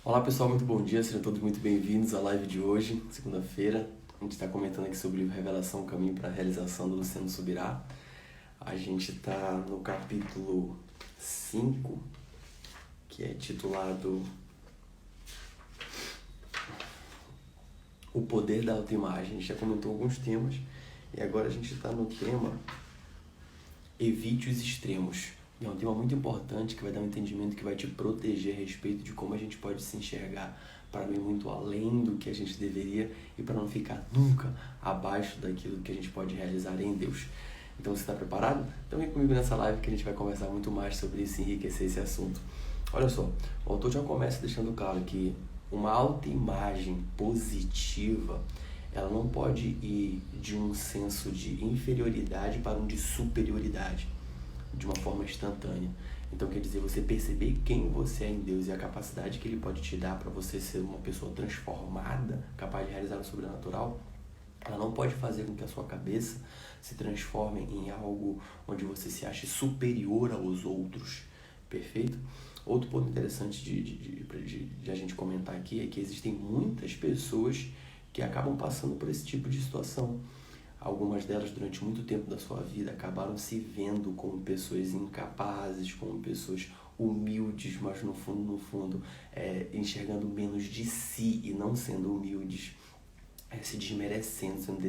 Olá pessoal, muito bom dia, sejam todos muito bem-vindos à live de hoje, segunda-feira. A gente está comentando aqui sobre o livro Revelação, Caminho para a Realização, do Luciano Subirá. A gente está no capítulo 5, que é titulado O Poder da Autoimagem. A gente já comentou alguns temas e agora a gente está no tema Evite os Extremos. É um tema muito importante que vai dar um entendimento que vai te proteger a respeito de como a gente pode se enxergar para ir muito além do que a gente deveria e para não ficar nunca abaixo daquilo que a gente pode realizar em Deus. Então você está preparado? Então vem comigo nessa live que a gente vai conversar muito mais sobre isso e enriquecer esse assunto. Olha só, o autor já começa deixando claro que uma autoimagem positiva, ela não pode ir de um senso de inferioridade para um de superioridade de uma forma instantânea. Então quer dizer, você perceber quem você é em Deus e a capacidade que Ele pode te dar para você ser uma pessoa transformada, capaz de realizar o sobrenatural, ela não pode fazer com que a sua cabeça se transforme em algo onde você se ache superior aos outros. Perfeito? Outro ponto interessante de a gente comentar aqui é que existem muitas pessoas que acabam passando por esse tipo de situação. Algumas delas, durante muito tempo da sua vida, acabaram se vendo como pessoas incapazes, como pessoas humildes, mas no fundo, enxergando menos de si e não sendo humildes, se desmerecendo, sendo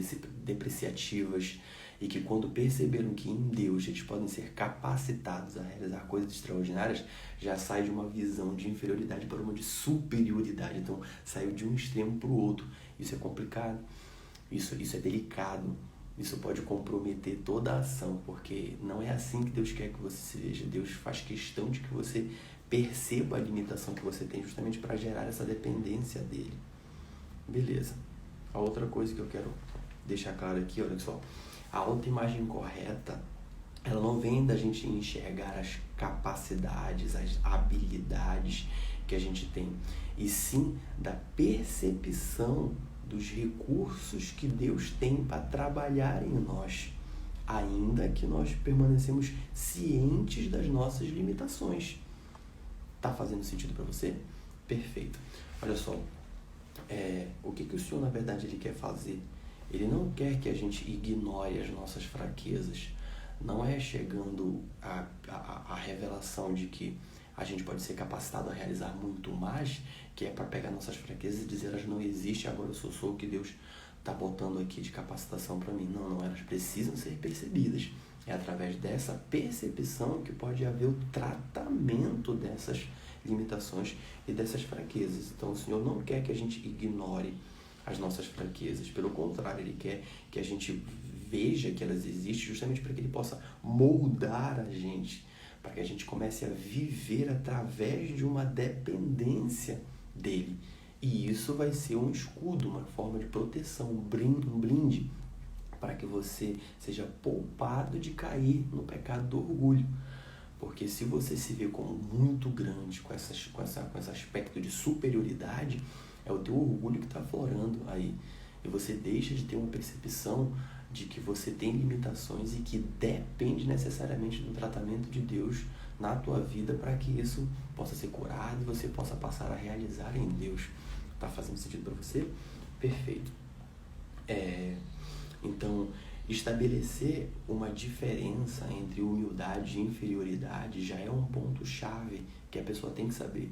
depreciativas, e que quando perceberam que em Deus eles podem ser capacitados a realizar coisas extraordinárias, já sai de uma visão de inferioridade para uma de superioridade. Então, saiu de um extremo para o outro. Isso é complicado. Isso é delicado, isso pode comprometer toda a ação, porque não é assim que Deus quer que você se veja. Deus faz questão de que você perceba a limitação que você tem justamente para gerar essa dependência dele. Beleza. A outra coisa que eu quero deixar claro aqui, olha só, a autoimagem correta, ela não vem da gente enxergar as capacidades, as habilidades que a gente tem, e sim da percepção dos recursos que Deus tem para trabalhar em nós, ainda que nós permanecemos cientes das nossas limitações. Tá fazendo sentido para você? Perfeito. Olha só, o que o Senhor, na verdade, Ele quer fazer? Ele não quer que a gente ignore as nossas fraquezas. Não é chegando a revelação de que a gente pode ser capacitado a realizar muito mais, que é para pegar nossas fraquezas e dizer elas não existem, agora eu sou o que Deus está botando aqui de capacitação para mim. Não, elas precisam ser percebidas. É através dessa percepção que pode haver o tratamento dessas limitações e dessas fraquezas. Então o Senhor não quer que a gente ignore as nossas fraquezas, pelo contrário, Ele quer que a gente veja que elas existem justamente para que Ele possa moldar a gente, para que a gente comece a viver através de uma dependência dele. E isso vai ser um escudo, uma forma de proteção, um blinde, para que você seja poupado de cair no pecado do orgulho. Porque se você se vê como muito grande, com esse aspecto de superioridade, é o teu orgulho que está aflorando aí. E você deixa de ter uma percepção de que você tem limitações e que depende necessariamente do tratamento de Deus na tua vida para que isso possa ser curado e você possa passar a realizar em Deus. Tá fazendo sentido para você? Perfeito. Então, estabelecer uma diferença entre humildade e inferioridade já é um ponto-chave que a pessoa tem que saber.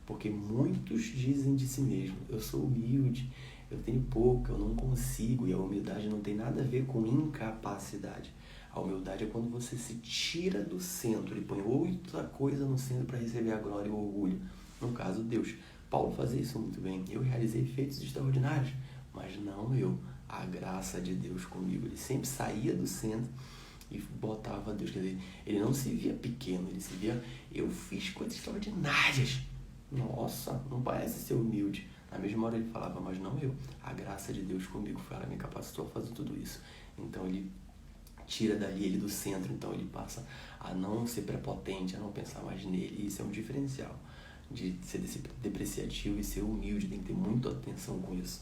Porque muitos dizem de si mesmo, eu sou humilde, eu tenho pouco, eu não consigo. E a humildade não tem nada a ver com incapacidade. A humildade é quando você se tira do centro e põe outra coisa no centro para receber a glória e o orgulho. No caso, Deus. Paulo fazia isso muito bem. Eu realizei feitos extraordinários, mas não eu. A graça de Deus comigo. Ele sempre saía do centro e botava Deus. Quer dizer, ele não se via pequeno, ele se via, eu fiz coisas extraordinárias. Nossa, não parece ser humilde. Na mesma hora ele falava, mas não eu. A graça de Deus comigo foi ela que me capacitou a fazer tudo isso. Então ele tira dali ele do centro, então ele passa a não ser prepotente, a não pensar mais nele. E isso é um diferencial de ser depreciativo e ser humilde, tem que ter muita atenção com isso.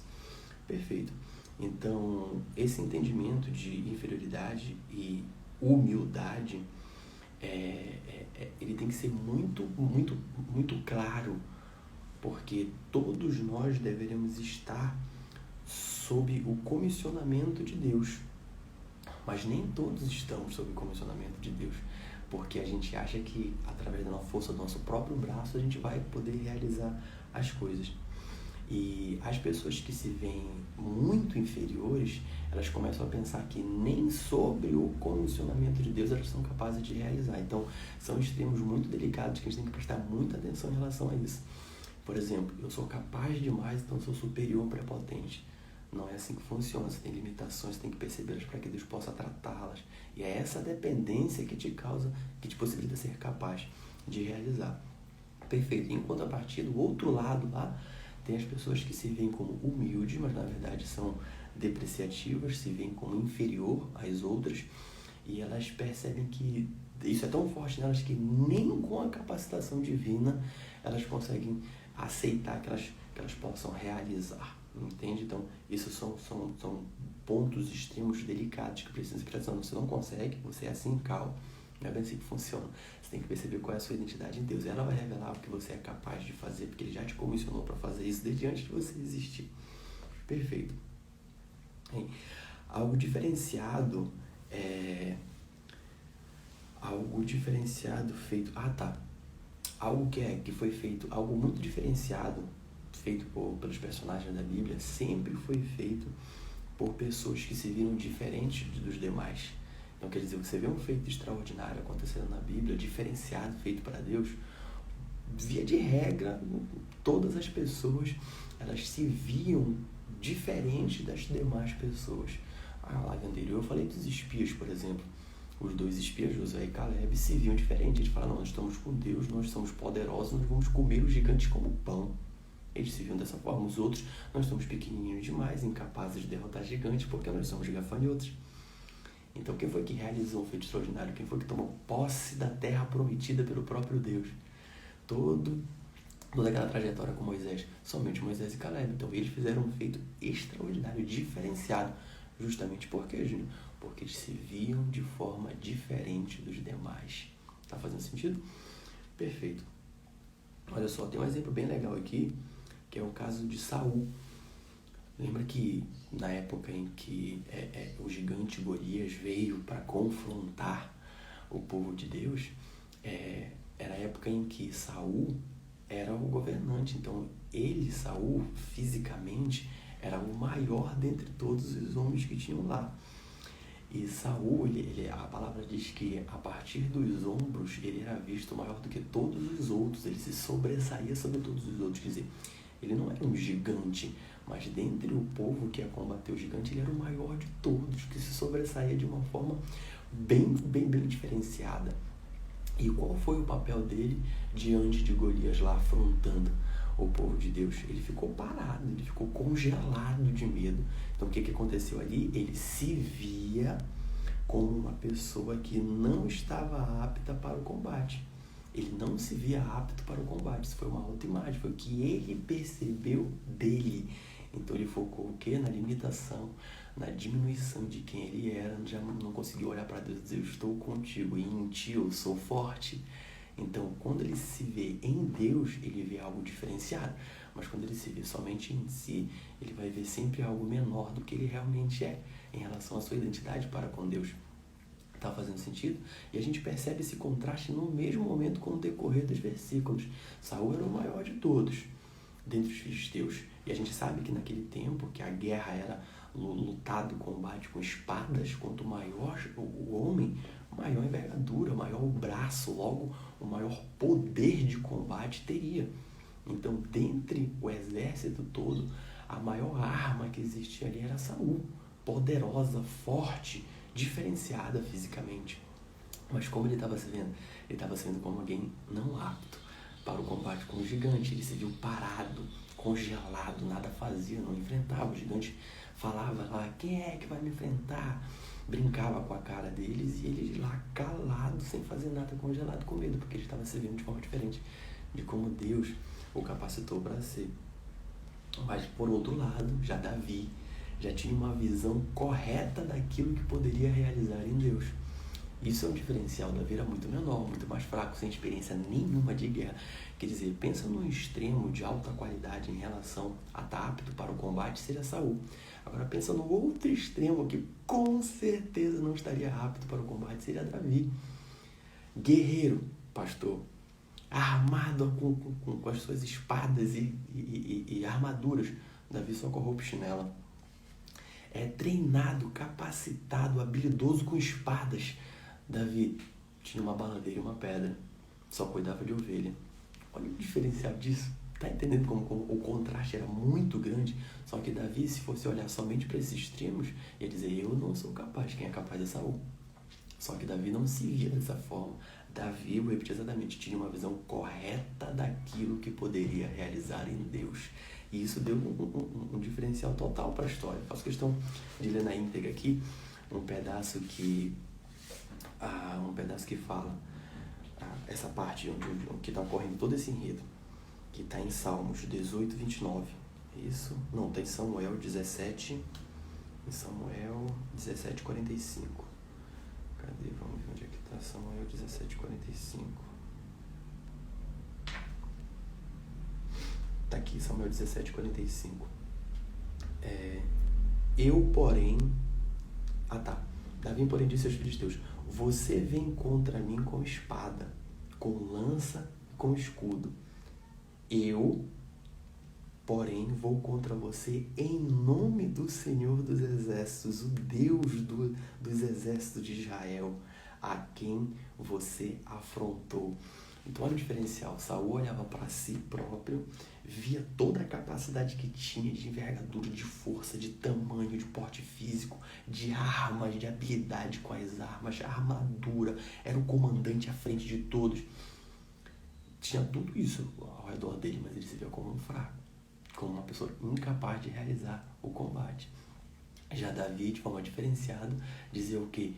Perfeito. Então, esse entendimento de inferioridade e humildade, ele tem que ser muito, muito, muito claro porque todos nós deveremos estar sob o comissionamento de Deus, mas nem todos estamos sob o comissionamento de Deus, porque a gente acha que através da força do nosso próprio braço a gente vai poder realizar as coisas. E as pessoas que se veem muito inferiores, elas começam a pensar que nem sobre o comissionamento de Deus elas são capazes de realizar. Então, são extremos muito delicados que a gente tem que prestar muita atenção em relação a isso. Por exemplo, eu sou capaz demais, então eu sou superior, prepotente. Não é assim que funciona. Você tem limitações, você tem que percebê-las para que Deus possa tratá-las. E é essa dependência que te causa, que te possibilita ser capaz de realizar. Perfeito. Enquanto a partir do outro lado lá, tem as pessoas que se veem como humildes, mas na verdade são depreciativas, se veem como inferior às outras, e elas percebem que isso é tão forte nelas que nem com a capacitação divina elas conseguem aceitar que elas possam realizar, entende? Então, isso são pontos extremos delicados que precisam ser prestados. Você não consegue, você é assim, calma. Não é bem assim que funciona. Você tem que perceber qual é a sua identidade em Deus. Ela vai revelar o que você é capaz de fazer, porque Ele já te comissionou para fazer isso desde antes de você existir. Perfeito. Algo diferenciado feito... Algo que foi feito, algo muito diferenciado, feito pelos personagens da Bíblia, sempre foi feito por pessoas que se viram diferentes dos demais. Então, quer dizer, você vê um feito extraordinário acontecendo na Bíblia, diferenciado, feito para Deus, via de regra, todas as pessoas, elas se viam diferentes das demais pessoas. Na live anterior eu falei dos espias, por exemplo. Os 2 espias, Josué e Caleb, se viam diferentes. Eles falaram, nós estamos com Deus, nós somos poderosos, nós vamos comer os gigantes como pão. Eles se viam dessa forma. Os outros, nós somos pequenininhos demais, incapazes de derrotar gigantes, porque nós somos gafanhotos. Então, quem foi que realizou um feito extraordinário? Quem foi que tomou posse da terra prometida pelo próprio Deus? Toda aquela trajetória com Moisés, somente Moisés e Caleb. Então, eles fizeram um feito extraordinário, diferenciado. Justamente por quê, Júnior? Porque eles se viam de forma diferente dos demais. Tá fazendo sentido? Perfeito. Olha só, tem um exemplo bem legal aqui, que é o caso de Saul. Lembra que na época em que o gigante Golias veio para confrontar o povo de Deus, era a época em que Saul era o governante. Então, Saul, fisicamente, era o maior dentre todos os homens que tinham lá. E Saul, a palavra diz que a partir dos ombros ele era visto maior do que todos os outros, ele se sobressaía sobre todos os outros. Quer dizer, ele não era um gigante, mas dentre o povo que ia combater o gigante, ele era o maior de todos, que se sobressaía de uma forma bem diferenciada. E qual foi o papel dele diante de Golias lá afrontando o povo de Deus? Ele ficou parado, ele ficou congelado de medo. Então o que aconteceu ali? Ele se via como uma pessoa que não estava apta para o combate. Ele não se via apto para o combate. Isso foi uma autoimagem, foi o que ele percebeu dele. Então ele focou o quê? Na limitação, na diminuição de quem ele era. Já não conseguiu olhar para Deus e dizer, eu estou contigo, e em ti eu sou forte. Então, quando ele se vê em Deus, ele vê algo diferenciado. Mas quando ele se vê somente em si, ele vai ver sempre algo menor do que ele realmente é em relação à sua identidade para com Deus. Está fazendo sentido? E a gente percebe esse contraste no mesmo momento com o decorrer dos versículos. Saul era o maior de todos, dentre os filisteus. E a gente sabe que naquele tempo, que a guerra era lutado, combate com espadas, quanto maior o homem, maior envergadura, maior o braço, logo o maior poder de combate teria. Então, dentre o exército todo, a maior arma que existia ali era Saul, poderosa, forte, diferenciada fisicamente. Mas como ele estava se vendo? Ele estava se vendo como alguém não apto para o combate com o gigante. Ele se viu parado, congelado, nada fazia, não enfrentava. O gigante falava lá, quem é que vai me enfrentar? Brincava com a cara deles e ele lá calado, sem fazer nada, congelado, com medo, porque ele estava se vendo de forma diferente de como Deus o capacitou para ser. Mas por outro lado, já Davi já tinha uma visão correta daquilo que poderia realizar em Deus. Isso é um diferencial. Davi era muito menor, muito mais fraco, sem experiência nenhuma de guerra. Quer dizer, pensa num extremo de alta qualidade em relação a estar apto para o combate, seria Saul. Agora pensa no outro extremo que com certeza não estaria apto para o combate, seria Davi. Guerreiro, pastor, armado com as suas espadas e armaduras. Davi só com a roupa e chinela. Treinado, capacitado, habilidoso com espadas. Davi tinha uma baladeira e uma pedra, só cuidava de ovelha. Olha o diferencial disso. Tá entendendo como o contraste era muito grande? Só que Davi, se fosse olhar somente para esses extremos, ia dizer, eu não sou capaz. Quem é capaz é Saul. Só que Davi não se via dessa forma. Davi, eu repito exatamente, tinha uma visão correta daquilo que poderia realizar em Deus. E isso deu um diferencial total para a história. Faço questão de ler na íntegra aqui um pedaço que fala essa parte onde está ocorrendo todo esse enredo, que está em Salmos 18, 29. Isso? Não, está em Samuel 17, em Samuel 17, 45. Cadê? Vamos ver onde é que está Samuel 17, 45. Está aqui, Samuel 17, 45. Davi, porém, disse aos filisteus, você vem contra mim com espada, com lança e com escudo. Eu, porém, vou contra você em nome do Senhor dos Exércitos, o Deus dos exércitos de Israel, a quem você afrontou. Então, olha o diferencial. Saul olhava para si próprio, via toda a capacidade que tinha de envergadura, de força, de tamanho, de porte físico, de armas, de habilidade com as armas, armadura. Era o comandante à frente de todos. Tinha tudo isso ao redor dele, mas ele se via como um fraco, como uma pessoa incapaz de realizar o combate. Já Davi, de forma diferenciada, dizia o quê?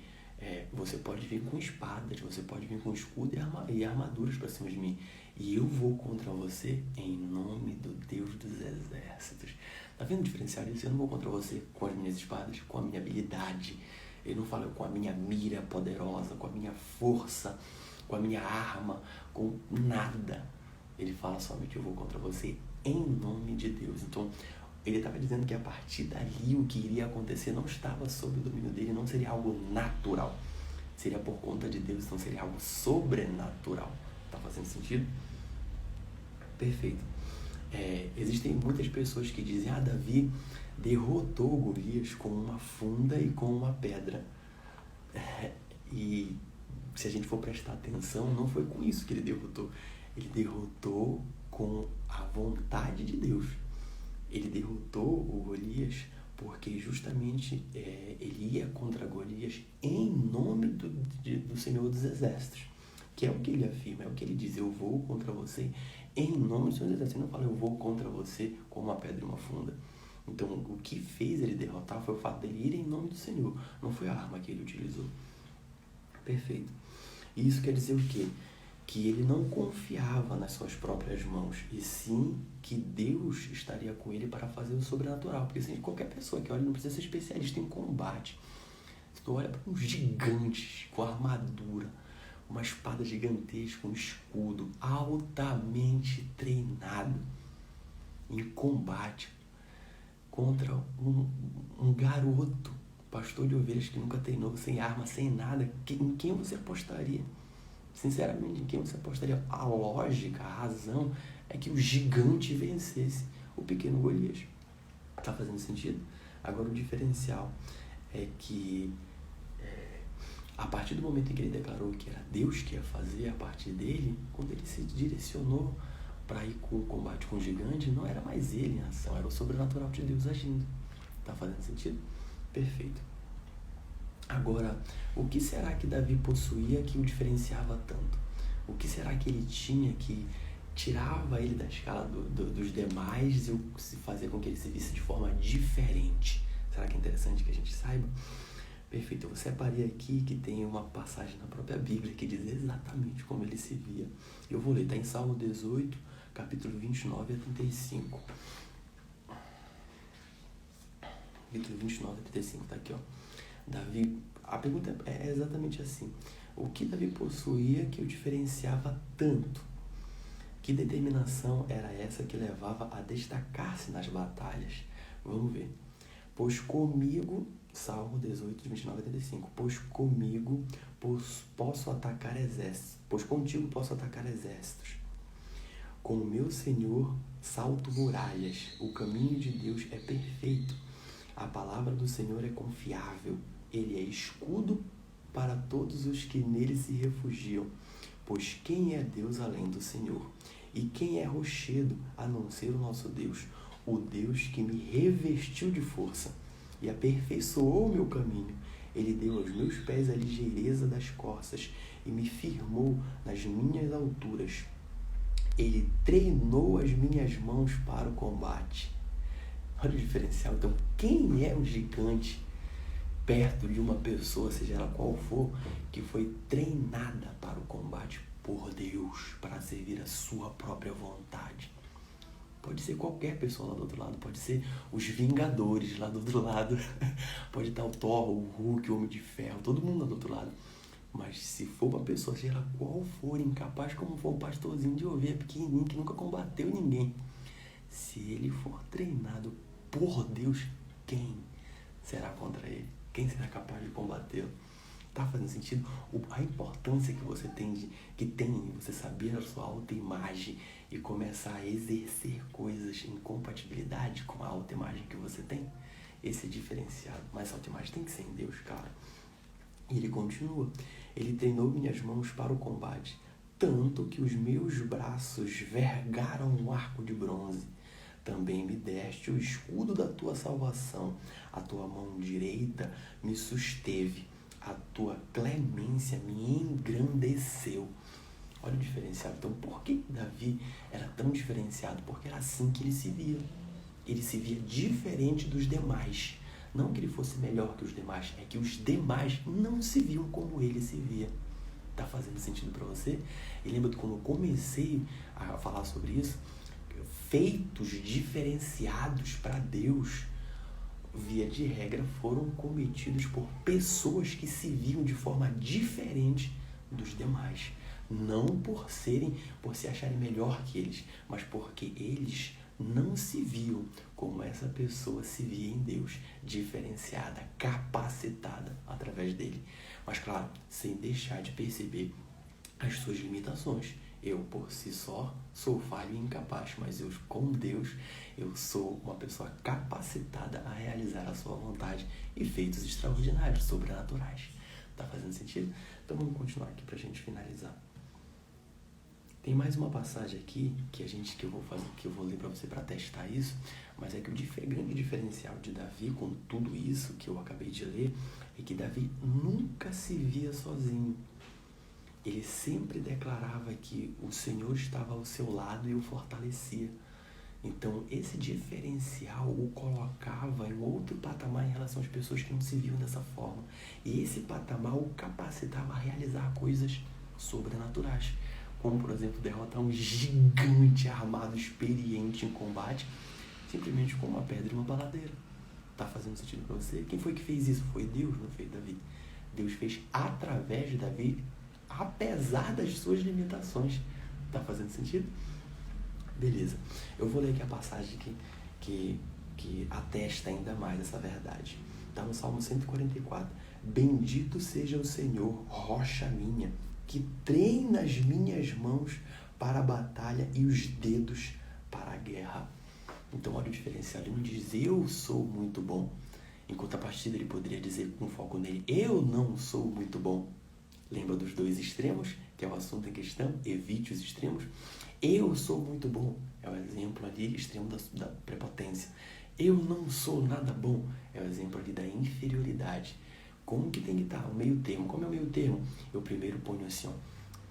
Você pode vir com espadas, você pode vir com escudo e armaduras para cima de mim, e eu vou contra você em nome do Deus dos exércitos. Tá vendo o diferencial disso? Eu não vou contra você com as minhas espadas, com a minha habilidade. Ele não fala com a minha mira poderosa, com a minha força, com a minha arma, com nada. Ele fala somente, eu vou contra você em nome de Deus. Então, ele estava dizendo que a partir dali o que iria acontecer não estava sob o domínio dele, não seria algo natural. Seria por conta de Deus, então seria algo sobrenatural. Tá fazendo sentido? Perfeito. Existem muitas pessoas que dizem, Davi derrotou Golias com uma funda e com uma pedra. E se a gente for prestar atenção, não foi com isso que ele derrotou. Ele derrotou com a vontade de Deus. Ele derrotou o Golias porque justamente ele ia contra Golias em nome do Senhor dos Exércitos, que é o que ele afirma, é o que ele diz, eu vou contra você em nome do Senhor dos Exércitos. Ele não fala, eu vou contra você com uma pedra e uma funda. Então, o que fez ele derrotar foi o fato dele ir em nome do Senhor, não foi a arma que ele utilizou. Perfeito. E isso quer dizer o quê? Que ele não confiava nas suas próprias mãos, e sim que Deus estaria com ele para fazer o sobrenatural. Porque assim, qualquer pessoa que olha não precisa ser especialista em combate. Se tu olha para uns gigantes com armadura, uma espada gigantesca, um escudo, altamente treinado em combate, contra um garoto, pastor de ovelhas que nunca treinou, sem arma, sem nada, em quem você apostaria? Sinceramente, em quem você apostaria? A lógica, a razão é que o gigante vencesse o pequeno Golias. Tá fazendo sentido? Agora, o diferencial é que a partir do momento em que ele declarou que era Deus que ia fazer a partir dele, quando ele se direcionou para ir com o combate com o gigante, não era mais ele em ação, era o sobrenatural de Deus agindo. Tá fazendo sentido? Perfeito. Agora, o que será que Davi possuía que o diferenciava tanto? O que será que ele tinha que tirava ele da escala dos demais e fazia com que ele se visse de forma diferente? Será que é interessante que a gente saiba? Perfeito, eu separei aqui que tem uma passagem na própria Bíblia que diz exatamente como ele se via. Eu vou ler, está em Salmo 18, capítulo 29 a 35. Capítulo 29 a 35, tá aqui, ó. Davi, a pergunta é exatamente assim: o que Davi possuía que o diferenciava tanto? Que determinação era essa que levava a destacar-se nas batalhas? Vamos ver. Pois comigo, Salmo 18, 29 a 35, pois comigo posso atacar exércitos, pois contigo posso atacar exércitos. Com o meu Senhor salto muralhas, o caminho de Deus é perfeito, a palavra do Senhor é confiável, ele é escudo para todos os que nele se refugiam. Pois quem é Deus além do Senhor? E quem é rochedo a não ser o nosso Deus? O Deus que me revestiu de força e aperfeiçoou o meu caminho. Ele deu aos meus pés a ligeireza das corças e me firmou nas minhas alturas. Ele treinou as minhas mãos para o combate. Olha o diferencial. Então, quem é o gigante perto de uma pessoa, seja ela qual for, que foi treinada para o combate por Deus, para servir a sua própria vontade? Pode ser qualquer pessoa lá do outro lado, pode ser os Vingadores lá do outro lado, pode estar o Thor, o Hulk, o Homem de Ferro, todo mundo lá do outro lado. Mas se for uma pessoa, seja ela qual for, incapaz como for um pastorzinho de ovelha pequenininho que nunca combateu ninguém, se ele for treinado por Deus, quem será contra ele? Quem será capaz de combatê-lo? Tá fazendo sentido? A importância que você tem em você saber a sua autoimagem e começar a exercer coisas em compatibilidade com a autoimagem que você tem. Esse é diferenciado. Mas a autoimagem tem que ser em Deus, cara. E ele continua. Ele treinou minhas mãos para o combate, tanto que os meus braços vergaram um arco de bronze. Também me deste o escudo da tua salvação, a tua mão direita me susteve, a tua clemência me engrandeceu. Olha o diferenciado. Então, por que Davi era tão diferenciado? Porque era assim que ele se via. Ele se via diferente dos demais. Não que ele fosse melhor que os demais, é que os demais não se viam como ele se via. Tá fazendo sentido para você? E lembra de quando eu comecei a falar sobre isso? Feitos diferenciados para Deus, via de regra, foram cometidos por pessoas que se viam de forma diferente dos demais. Não por se acharem melhor que eles, mas porque eles não se viam como essa pessoa se via em Deus, diferenciada, capacitada através dele. Mas claro, sem deixar de perceber as suas limitações. Eu, por si só, sou falho e incapaz, mas eu, com Deus, eu sou uma pessoa capacitada a realizar a sua vontade e feitos extraordinários, sobrenaturais. Tá fazendo sentido? Então vamos continuar aqui pra gente finalizar. Tem mais uma passagem aqui que eu vou ler para você para testar isso, mas é que o grande diferencial de Davi com tudo isso que eu acabei de ler é que Davi nunca se via sozinho. Ele sempre declarava que o Senhor estava ao seu lado e o fortalecia. Então, esse diferencial o colocava em outro patamar em relação às pessoas que não se viam dessa forma. E esse patamar o capacitava a realizar coisas sobrenaturais. Como, por exemplo, derrotar um gigante armado, experiente em combate, simplesmente com uma pedra e uma baladeira. Tá fazendo sentido para você? Quem foi que fez isso? Foi Deus, não fez Davi. Deus fez através de Davi, apesar das suas limitações. Tá fazendo sentido? Beleza. Eu vou ler aqui a passagem que atesta ainda mais essa verdade. Está no Salmo 144. Bendito seja o Senhor, rocha minha, que treina as minhas mãos para a batalha e os dedos para a guerra. Então, olha o diferencial. Ele não diz, eu sou muito bom. Em contrapartida, ele poderia dizer, com foco nele, eu não sou muito bom. Lembra dos dois extremos, que é o assunto em questão? Evite os extremos. Eu sou muito bom. É o exemplo ali, extremo da prepotência. Eu não sou nada bom. É o exemplo ali da inferioridade. Como que tem que estar? O meio termo. Como é o meio termo? Eu primeiro ponho assim, ó.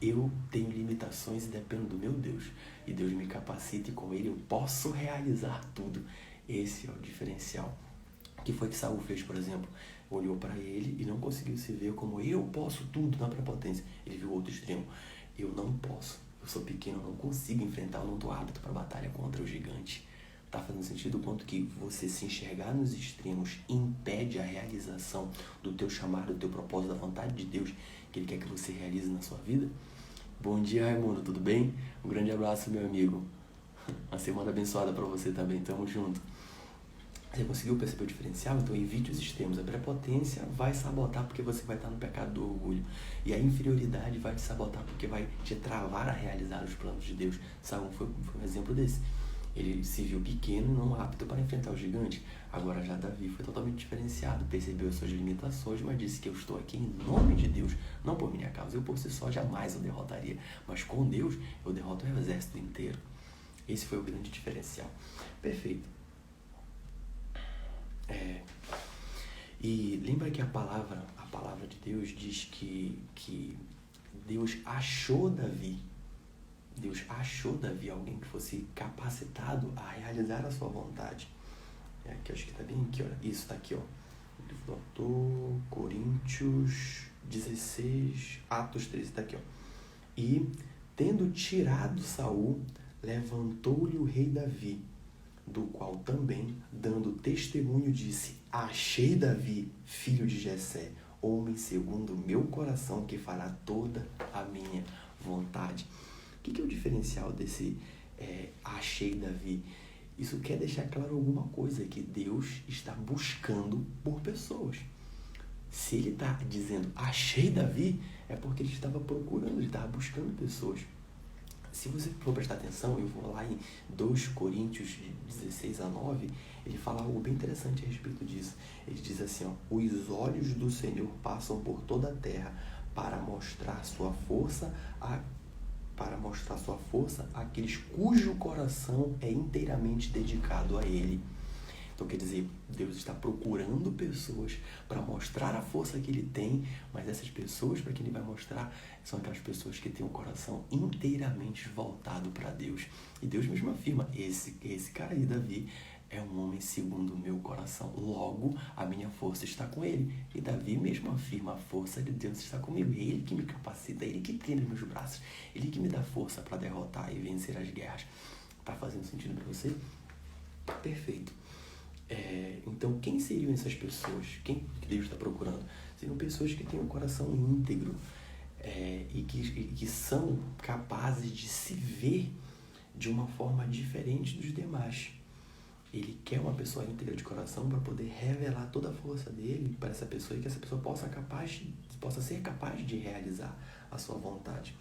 Eu tenho limitações e dependo do meu Deus. E Deus me capacita e com Ele eu posso realizar tudo. Esse é o diferencial. O que foi que Saul fez, por exemplo? Olhou para ele e não conseguiu se ver como eu posso tudo na prepotência. Ele viu o outro extremo. Eu não posso. Eu sou pequeno, eu não consigo enfrentar, eu não estou apto para a batalha contra o gigante. Tá fazendo sentido o quanto que você se enxergar nos extremos impede a realização do teu chamado, do teu propósito, da vontade de Deus que Ele quer que você realize na sua vida? Bom dia, Raimundo, tudo bem? Um grande abraço, meu amigo. Uma semana abençoada para você também, tamo junto. Você conseguiu perceber o diferencial? Então evite os extremos. A prepotência vai sabotar porque você vai estar no pecado do orgulho. E a inferioridade vai te sabotar porque vai te travar a realizar os planos de Deus. Saúl foi um exemplo desse. Ele se viu pequeno e não apto para enfrentar o gigante. Agora já Davi foi totalmente diferenciado. Percebeu as suas limitações, mas disse que eu estou aqui em nome de Deus, não por minha causa. Eu por si só jamais o derrotaria. Mas com Deus eu derroto o exército inteiro. Esse foi o grande diferencial. Perfeito. E lembra que a palavra de Deus diz que Deus achou Davi. Deus achou Davi alguém que fosse capacitado a realizar a sua vontade. Aqui, acho que está bem aqui, ó. Isso está aqui, ó. Livro do Autor, Coríntios 16, Atos 13, está aqui, ó. E, tendo tirado Saul, levantou-lhe o rei Davi, do qual também, dando testemunho, disse: achei Davi, filho de Jessé, homem segundo o meu coração, que fará toda a minha vontade. O que é o diferencial desse achei Davi? Isso quer deixar claro alguma coisa, que Deus está buscando por pessoas. Se ele está dizendo achei Davi, é porque ele estava procurando, ele estava buscando pessoas. Se você for prestar atenção, eu vou lá em 2 Coríntios 16 a 9, ele fala algo bem interessante a respeito disso. Ele diz assim, ó: os olhos do Senhor passam por toda a terra para mostrar sua força àqueles cujo coração é inteiramente dedicado a Ele. Então, quer dizer, Deus está procurando pessoas para mostrar a força que Ele tem, mas essas pessoas, para quem Ele vai mostrar, são aquelas pessoas que têm o coração inteiramente voltado para Deus. E Deus mesmo afirma: esse cara aí, Davi, é um homem segundo o meu coração. Logo, a minha força está com ele. E Davi mesmo afirma: a força de Deus está comigo. É Ele que me capacita, é Ele que tem nos meus braços, Ele que me dá força para derrotar e vencer as guerras. Tá fazendo sentido para você? Perfeito. Então, quem seriam essas pessoas? Quem Deus está procurando? Seriam pessoas que têm um coração íntegro e que são capazes de se ver de uma forma diferente dos demais. Ele quer uma pessoa íntegra de coração para poder revelar toda a força dele para essa pessoa e que essa pessoa possa ser capaz de realizar a sua vontade.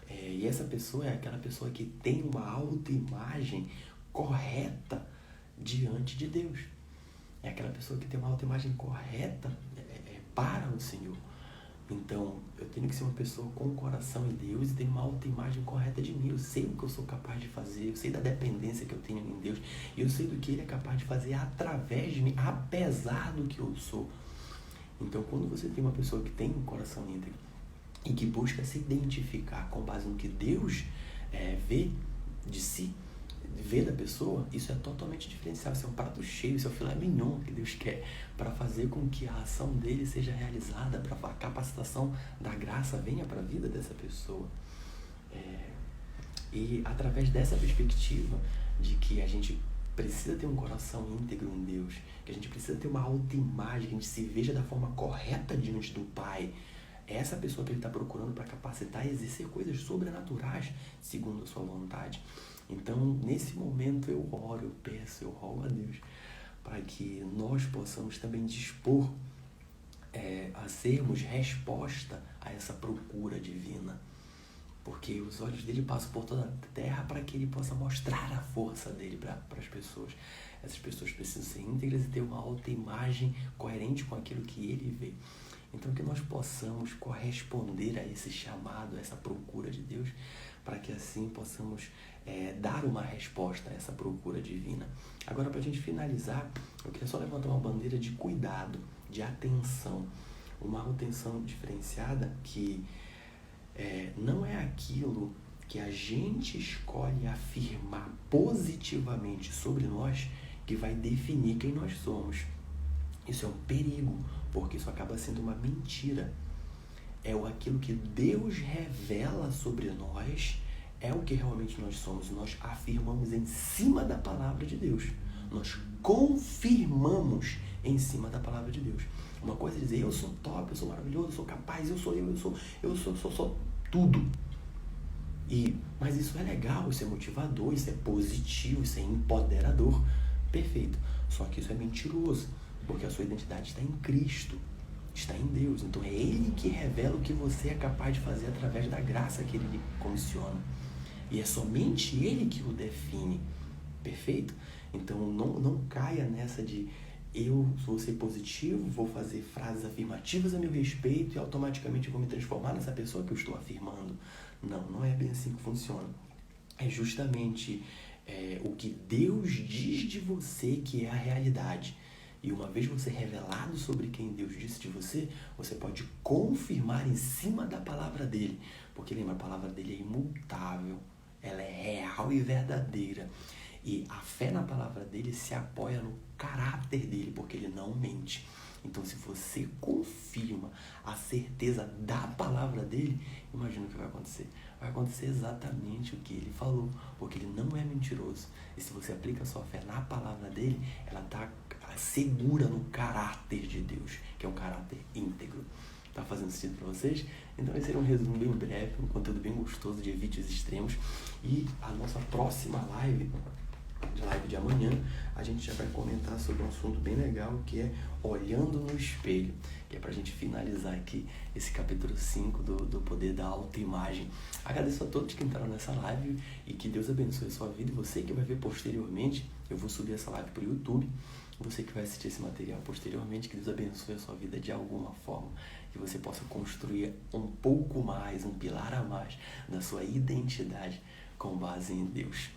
E essa pessoa é aquela pessoa que tem uma autoimagem correta diante de Deus. É aquela pessoa que tem uma autoimagem correta para o Senhor. Então, eu tenho que ser uma pessoa com o coração em Deus e ter uma autoimagem correta de mim. Eu sei o que eu sou capaz de fazer, eu sei da dependência que eu tenho em Deus, e eu sei do que Ele é capaz de fazer através de mim, apesar do que eu sou. Então, quando você tem uma pessoa que tem um coração íntegro e que busca se identificar com base no que Deus vê de si, vê da pessoa, isso é totalmente diferencial. Isso é um prato cheio, isso é o filé mignon que Deus quer para fazer com que a ação dele seja realizada, para a capacitação da graça venha para a vida dessa pessoa. E através dessa perspectiva de que a gente precisa ter um coração íntegro em Deus, que a gente precisa ter uma autoimagem, que a gente se veja da forma correta diante do Pai, é essa pessoa que ele está procurando para capacitar e exercer coisas sobrenaturais segundo a sua vontade. Então, nesse momento eu oro, eu peço, eu rogo a Deus para que nós possamos também dispor a sermos resposta a essa procura divina. Porque os olhos dele passam por toda a terra para que ele possa mostrar a força dele para as pessoas. Essas pessoas precisam ser íntegras e ter uma autoimagem coerente com aquilo que ele vê. Então, que nós possamos corresponder a esse chamado, a essa procura de Deus, para que assim possamos dar uma resposta a essa procura divina. Agora, para a gente finalizar, eu queria só levantar uma bandeira de cuidado, de atenção. Uma atenção diferenciada que não é aquilo que a gente escolhe afirmar positivamente sobre nós que vai definir quem nós somos. Isso é um perigo, porque isso acaba sendo uma mentira. Aquilo que Deus revela sobre nós é o que realmente nós somos. Nós afirmamos em cima da palavra de Deus. Nós confirmamos em cima da palavra de Deus. Uma coisa é dizer: eu sou top, eu sou maravilhoso, eu sou capaz, eu sou tudo. Mas isso é legal, isso é motivador, isso é positivo, isso é empoderador. Perfeito. Só que isso é mentiroso, porque a sua identidade está em Cristo, está em Deus. Então é Ele que revela o que você é capaz de fazer através da graça que Ele lhe comissiona. E é somente Ele que o define. Perfeito? Então não caia nessa de eu vou ser positivo, vou fazer frases afirmativas a meu respeito e automaticamente eu vou me transformar nessa pessoa que eu estou afirmando. Não é bem assim que funciona. É justamente o que Deus diz de você que é a realidade. E uma vez você revelado sobre quem Deus disse de você, você pode confirmar em cima da palavra dele. Porque lembra, a palavra dele é imutável, ela é real e verdadeira. E a fé na palavra dele se apoia no caráter dele, porque ele não mente. Então, se você confirma a certeza da palavra dele, imagina o que vai acontecer. Vai acontecer exatamente o que ele falou, porque ele não é mentiroso. E se você aplica a sua fé na palavra dele, ela está segura no caráter de Deus, que é um caráter íntegro. Tá fazendo sentido para vocês? Então esse era um resumo bem breve, um conteúdo bem gostoso de Evite os Extremos. E a nossa próxima live de amanhã, a gente já vai comentar sobre um assunto bem legal, que é olhando no espelho, que é pra gente finalizar aqui esse capítulo 5 do poder da autoimagem. Agradeço a todos que entraram nessa live e que Deus abençoe a sua vida. E você que vai ver posteriormente, eu vou subir essa live pro YouTube, você que vai assistir esse material posteriormente, que Deus abençoe a sua vida de alguma forma, que você possa construir um pouco mais, um pilar a mais da sua identidade com base em Deus.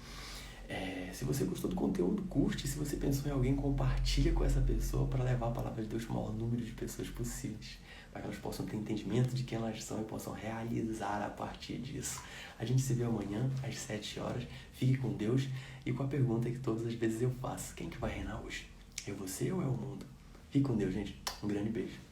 Se você gostou do conteúdo, curte. Se você pensou em alguém, compartilha com essa pessoa para levar a palavra de Deus para o maior número de pessoas possíveis, para que elas possam ter entendimento de quem elas são e possam realizar a partir disso. A gente se vê amanhã às 7 horas. Fique com Deus e com a pergunta que todas as vezes eu faço: quem que vai reinar hoje? É você ou é o mundo? Fique com Deus, gente. Um grande beijo.